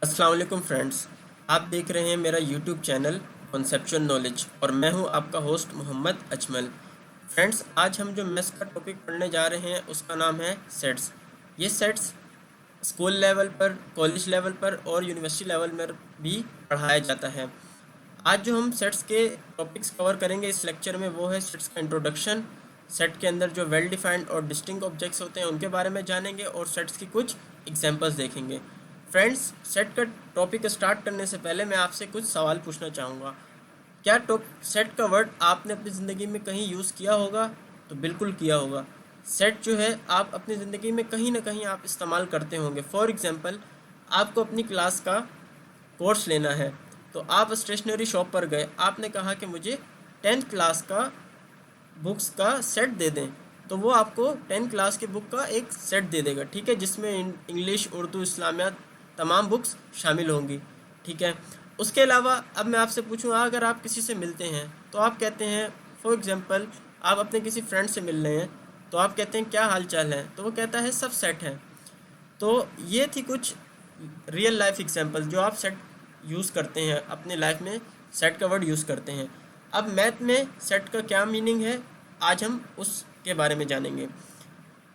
अस्सलाम वालेकुम फ्रेंड्स। आप देख रहे हैं मेरा यूट्यूब चैनल कॉन्सेप्चुअल नॉलेज और मैं हूं आपका होस्ट मोहम्मद अजमल। फ्रेंड्स, आज हम जो मैथ्स का टॉपिक पढ़ने जा रहे हैं उसका नाम है सेट्स। ये सेट्स स्कूल लेवल पर, कॉलेज लेवल पर और यूनिवर्सिटी लेवल में भी पढ़ाया जाता है। आज जो हम सेट्स के टॉपिक्स कवर करेंगे इस लेक्चर में वो है सेट्स का इंट्रोडक्शन, सेट के अंदर जो वेल डिफाइंड और डिस्टिंक्ट ऑब्जेक्ट्स होते हैं उनके बारे में जानेंगे और सेट्स की कुछ एग्जांपल्स देखेंगे। फ्रेंड्स, सेट का टॉपिक स्टार्ट करने से पहले मैं आपसे कुछ सवाल पूछना चाहूँगा। क्या सेट का वर्ड आपने अपनी ज़िंदगी में कहीं यूज़ किया होगा? तो बिल्कुल किया होगा। सेट जो है आप अपनी ज़िंदगी में कहीं ना कहीं आप इस्तेमाल करते होंगे। फॉर एग्ज़ाम्पल, आपको अपनी क्लास का कोर्स लेना है तो आप स्टेशनरी शॉप पर गए, आपने कहा कि मुझे 10th क्लास का बुक्स का सेट दे दें, तो वो आपको 10 क्लास के बुक का एक सेट दे देगा, ठीक है, जिसमें इंग्लिश, उर्दू, इस्लामियात तमाम बुक्स शामिल होंगी, ठीक है। उसके अलावा अब मैं आपसे पूछूँ, अगर आप किसी से मिलते हैं तो आप कहते हैं, फॉर एग्ज़ाम्पल आप अपने किसी फ्रेंड से मिल रहे हैं तो आप कहते हैं क्या हाल चाल है, तो वो कहता है सब सेट है। तो ये थी कुछ रियल लाइफ एग्जांपल जो आप सेट यूज़ करते हैं अपने लाइफ में, सेट का वर्ड यूज़ करते हैं। अब मैथ में सेट का क्या मीनिंग है, आज हम उसके बारे में जानेंगे।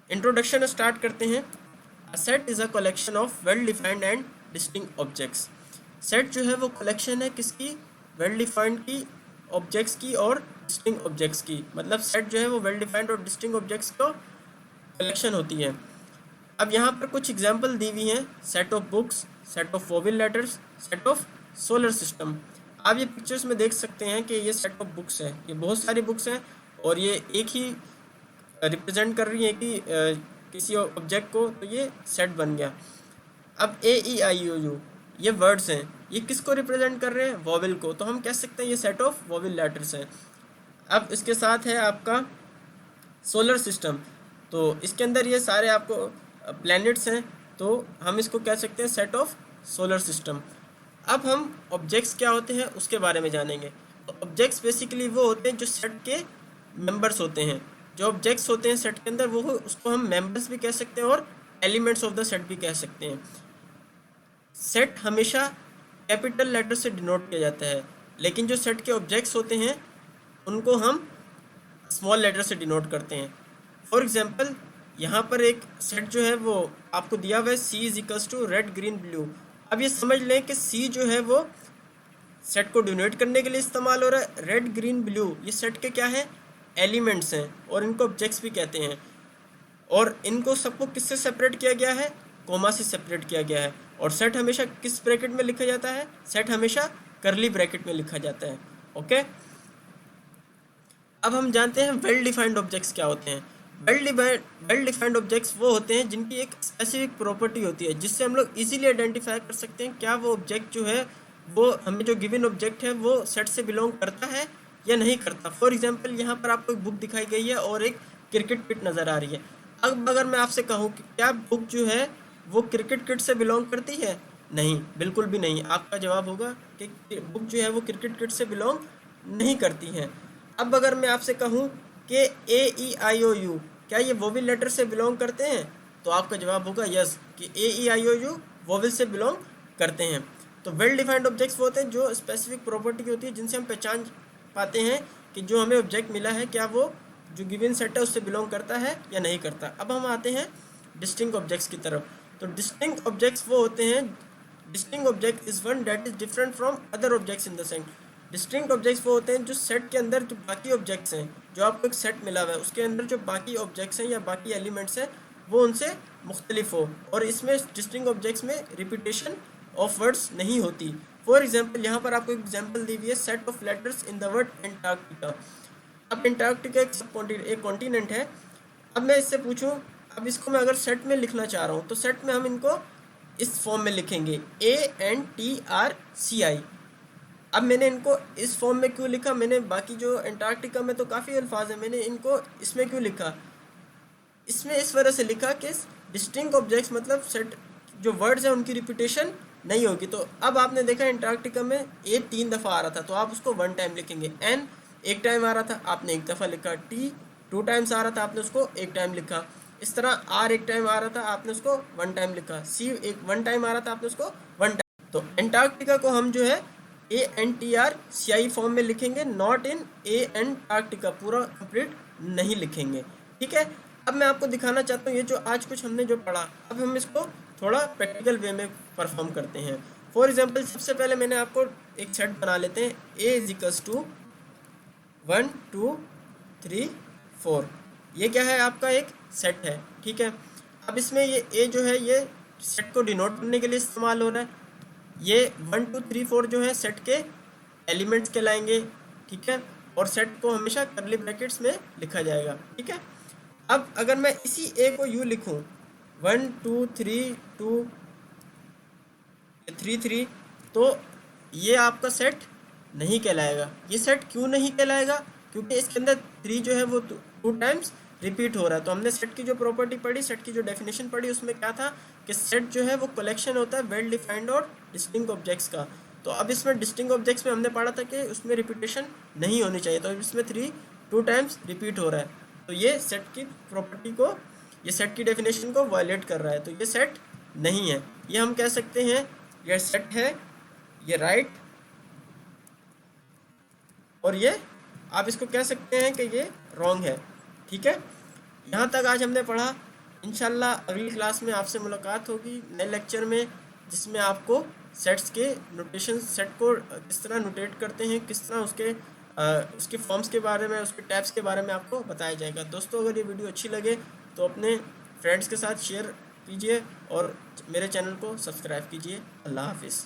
इंट्रोडक्शन स्टार्ट करते हैं। A set is a collection of well defined and distinct objects. Set जो है वो कलेक्शन है किसकी? वेल डिफाइंड की ऑब्जेक्ट्स की और डिस्टिंक्ट ऑब्जेक्ट्स की। मतलब सेट जो है वो वेल डिफाइंड और डिस्टिंक्ट ऑब्जेक्ट्स का कलेक्शन होती है। अब यहाँ पर कुछ एग्जाम्पल दी हुई हैं, set of books, set of vowel letters, set of solar system. आप ये पिक्चर्स में देख सकते हैं कि ये सेट ऑफ बुक्स है, ये बहुत सारी बुक्स हैं और ये एक ही रिप्रेजेंट कर रही है कि किसी ऑब्जेक्ट को, तो ये सेट बन गया। अब ए ई आई ओ यू ये वर्ड्स हैं, ये किसको रिप्रेजेंट कर रहे हैं? वोवेल को, तो हम कह सकते हैं ये सेट ऑफ वोवेल लेटर्स हैं। अब इसके साथ है आपका सोलर सिस्टम, तो इसके अंदर ये सारे आपको प्लैनेट्स हैं, तो हम इसको कह सकते हैं सेट ऑफ सोलर सिस्टम। अब हम ऑब्जेक्ट्स क्या होते हैं उसके बारे में जानेंगे। तो ऑब्जेक्ट्स बेसिकली वो होते हैं जो सेट के मेंबर्स होते हैं। जो ऑब्जेक्ट्स होते हैं सेट के अंदर वो उसको हम मेंबर्स भी कह सकते हैं और एलिमेंट्स ऑफ द सेट भी कह सकते हैं। सेट हमेशा कैपिटल लेटर से डिनोट किया जाता है, लेकिन जो सेट के ऑब्जेक्ट्स होते हैं उनको हम स्मॉल लेटर से डिनोट करते हैं। फॉर एग्जाम्पल, यहाँ पर एक सेट जो है वो आपको दिया हुआ है, C is equals to red green blue. अब ये समझ लें कि सी जो है वो सेट को डिनोट करने के लिए इस्तेमाल हो रहा है, रेड ग्रीन ब्लू ये सेट के क्या है? एलिमेंट्स हैं और इनको ऑब्जेक्ट्स भी कहते हैं। और इनको सबको किससे सेपरेट किया गया है? कोमा से सेपरेट किया गया है। और सेट हमेशा किस ब्रैकेट में लिखा जाता है? सेट हमेशा करली ब्रैकेट में लिखा जाता है। ओके, अब हम जानते हैं वेल डिफाइंड ऑब्जेक्ट्स क्या होते हैं। वेल डिफाइंड ऑब्जेक्ट्स वो होते हैं जिनकी एक स्पेसिफिक प्रॉपर्टी होती है, जिससे हम लोग इजीली आइडेंटिफाई कर सकते हैं क्या वो ऑब्जेक्ट जो है वो हमें जो गिवन ऑब्जेक्ट है वो सेट से बिलोंग करता है या नहीं करता। फॉर एग्जांपल, यहाँ पर आपको एक बुक दिखाई गई है और एक क्रिकेट किट नज़र आ रही है। अब अगर मैं आपसे कहूँ कि क्या बुक जो है वो क्रिकेट किट से बिलोंग करती है? नहीं, बिल्कुल भी नहीं। आपका जवाब होगा कि बुक जो है वो क्रिकेट किट से बिलोंग नहीं करती है। अब अगर मैं आपसे कहूँ कि ए ई आई ओ यू क्या ये वोवेल लेटर से बिलोंग करते हैं? तो आपका जवाब होगा यस, कि ए ई आई ओ यू वोवेल से बिलोंग करते हैं। तो वेल डिफाइंड ऑब्जेक्ट्स वो होते हैं जो स्पेसिफिक प्रॉपर्टी की होती है, जिनसे हम पहचान पाते हैं कि जो हमें ऑब्जेक्ट मिला है क्या वो जो गिवन सेट है उससे बिलोंग करता है या नहीं करता। अब हम आते हैं डिस्टिंक्ट ऑब्जेक्ट्स की तरफ। तो डिस्टिंक्ट ऑब्जेक्ट्स वो होते हैं, distinct object is one that is different from other objects in the set. Distinct objects वो होते हैं जो सेट के अंदर जो बाकी ऑब्जेक्ट्स हैं, जो आपको एक सेट मिला हुआ है उसके अंदर जो बाकी ऑब्जेक्ट्स हैं या बाकी एलिमेंट्स हैं वो उनसे मुख्तलिफ हो, और इसमें डिस्टिंक्ट ऑब्जेक्ट्स में रिपीटेशन ऑफ वर्ड्स नहीं होती। फॉर एग्जाम्पल, यहाँ पर आपको एग्जाम्पल दी हुई है, set of letters in the word Antarctica. अब एंटार्क्टिका एक कॉन्टिनेंट है। अब मैं इससे पूछूं, अब इसको मैं अगर सेट में लिखना चाह रहा हूँ तो सेट में हम इनको इस फॉर्म में लिखेंगे, ANTRCI। अब मैंने इनको इस फॉर्म में क्यों लिखा? मैंने बाकी जो एंटार्क्टिका में तो काफ़ी अल्फाज हैं, मैंने इनको इसमें क्यों लिखा? इसमें इस वजह से लिखा कि डिस्टिंक्ट ऑब्जेक्ट्स मतलब सेट जो वर्ड्स हैं उनकी रिपीटेशन नहीं होगी। तो अब आपने देखा एंटार्क्टिका में ए 3 दफ़ा आ रहा था तो आप उसको 1 टाइम लिखेंगे, एन एक टाइम आ रहा था आपने 1 दफ़ा लिखा, टी 2 टाइम्स आ रहा था आपने उसको 1 टाइम लिखा, इस तरह आर 1 टाइम आ रहा था आपने उसको 1 टाइम लिखा, सी 1 टाइम आ रहा था आपने उसको 1 टाइम। तो एंटार्क्टिका को हम जो है ANTRCI फॉर्म में लिखेंगे, नॉट इन एंटार्क्टिका, पूरा कंप्लीट नहीं लिखेंगे। ठीक है, अब मैं आपको दिखाना चाहता हूँ ये जो आज कुछ हमने जो पढ़ा, अब हम इसको थोड़ा प्रैक्टिकल वे में परफॉर्म करते हैं। फॉर एग्जाम्पल सबसे पहले मैंने आपको एक सेट बना लेते हैं, A = 1 2 3 4। ये क्या है, आपका एक सेट है। ठीक है, अब इसमें ये A जो है ये सेट को डिनोट करने के लिए इस्तेमाल हो रहा है। ये 1 2 3 4 जो है सेट के एलिमेंट्स कहलाएंगे। ठीक है, और सेट को हमेशा कर्ली ब्रैकेट्स में लिखा जाएगा। ठीक है, अब अगर मैं इसी A को यूँ लिखूँ 1 2 3 2 3 3, तो ये आपका सेट नहीं कहलाएगा। ये सेट क्यों नहीं कहलाएगा, क्योंकि इसके अंदर 3 जो है वो 2 टाइम्स रिपीट हो रहा है। तो हमने सेट की जो प्रॉपर्टी पढ़ी, सेट की जो डेफिनेशन पढ़ी, उसमें क्या था कि सेट जो है वो कलेक्शन होता है वेल डिफाइंड और डिस्टिंक्ट ऑब्जेक्ट्स का। तो अब इसमें डिस्टिंक्ट ऑब्जेक्ट्स में हमने पढ़ा था कि उसमें रिपीटेशन नहीं होनी चाहिए, तो इसमें 3 2 टाइम्स रिपीट हो रहा है। तो ये सेट की प्रॉपर्टी को, ये सेट की डेफिनेशन को वायलेट कर रहा है, तो ये सेट नहीं है। ये हम कह सकते हैं ये सेट है, ये राइट, और ये आप इसको कह सकते हैं कि ये रॉन्ग है। ठीक है, यहाँ तक आज हमने पढ़ा। इंशाल्लाह अगली क्लास में आपसे मुलाकात होगी नए लेक्चर में, जिसमें आपको सेट्स के नोटेशन, सेट को किस तरह नोटेट करते हैं, किस तरह उसके फॉर्म्स के बारे में, उसके टैब्स के बारे में आपको बताया जाएगा। दोस्तों, अगर ये वीडियो अच्छी लगे तो अपने फ्रेंड्स के साथ शेयर कीजिए और मेरे चैनल को सब्सक्राइब कीजिए। अल्लाह हाफिज़।